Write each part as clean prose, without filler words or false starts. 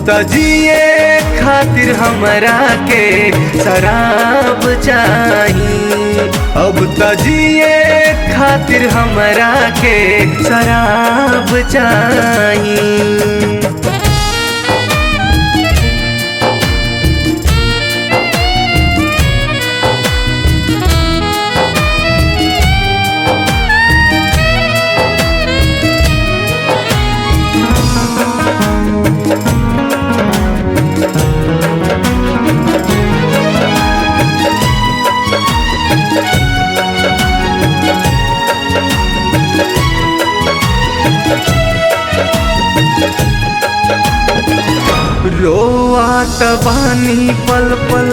त जिए खातिर हमरा के शराब चाही। अब त जिए खातिर हमरा के शराब चाही। रोआत बानी पल पल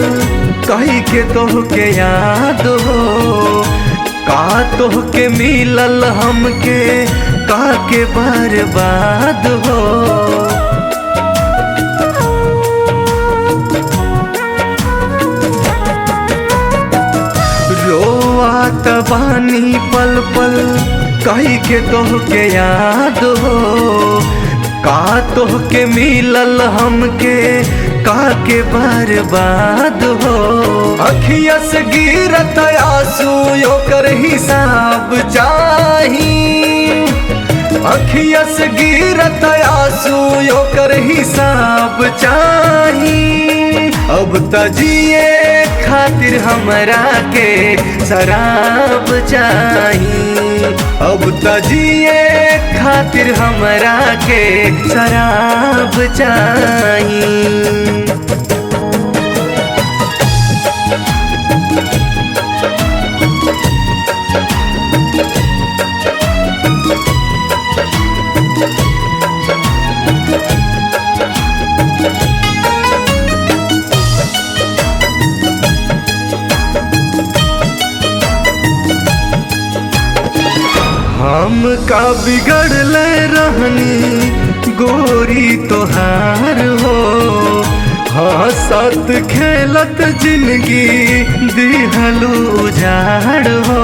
कही के तोहके याद हो। का तोहके मिलल हमके का के बर्बाद हो। रोआत बानी पल पल कही के तोहके याद हो। का तोहके मिलल हमके का के बर्बाद हो। अखिया से गिरत आंसू ओकर हिसाब चाही। अखिया से गिरत आंसू ओकर हिसाब चाही। अब त जिए खातिर हमरा के शराब चाही। अब त जिए खातिर हमरा के शराब चाही। हम का बिगड़ले रहनी गोरी तोहार हो। हंसत खेलत जिंदगी दिहलू उजाड़ हो।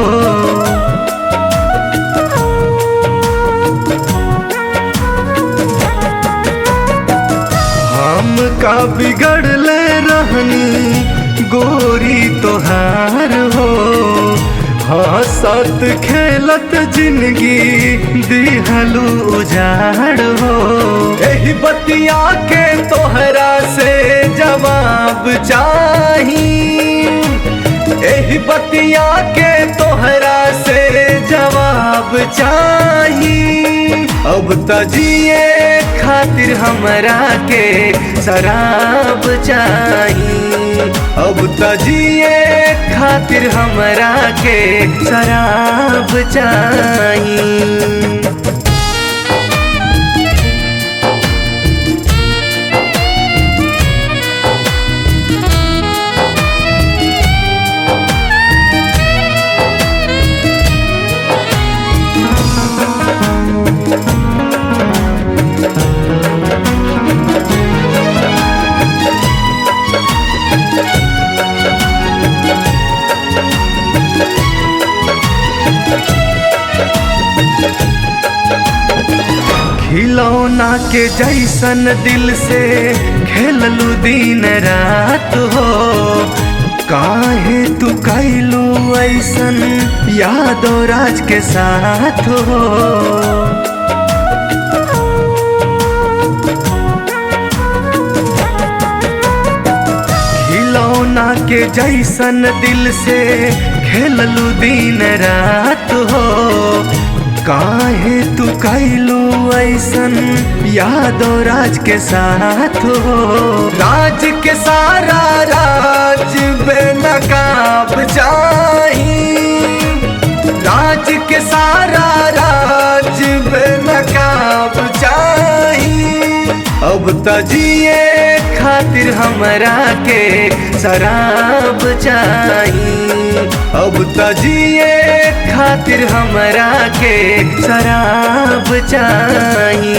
हम का बिगड़ले रहनी गोरी तोहार हो। हंसत खेलत जिंदगी दिहलू उजाड़ हो। एही बतिया के तोहरा से जवाब चाही। एही बतिया के तोहरा से जवाब चाही। अब त जिए खातिर हमरा के शराब चाही। अब त जिए खातिर हमरा के शराब चाही। खिलौना के जैसन दिल से खेललू दिन रात हो। काहे तू कैलू ऐसन यादव राज के साथ हो। खिलौना के जैसन दिल से खेललू दिन रात हो। काहे तू कैलू ऐसन यादव राज के साथ हो। राज के सारा राज बेनकाब चाही। राज के सारा राज बेनकाब चाही। अब त जिए खातिर हमरा के शराब चाही। अब त जिए खातिर हमरा के शराब चाही।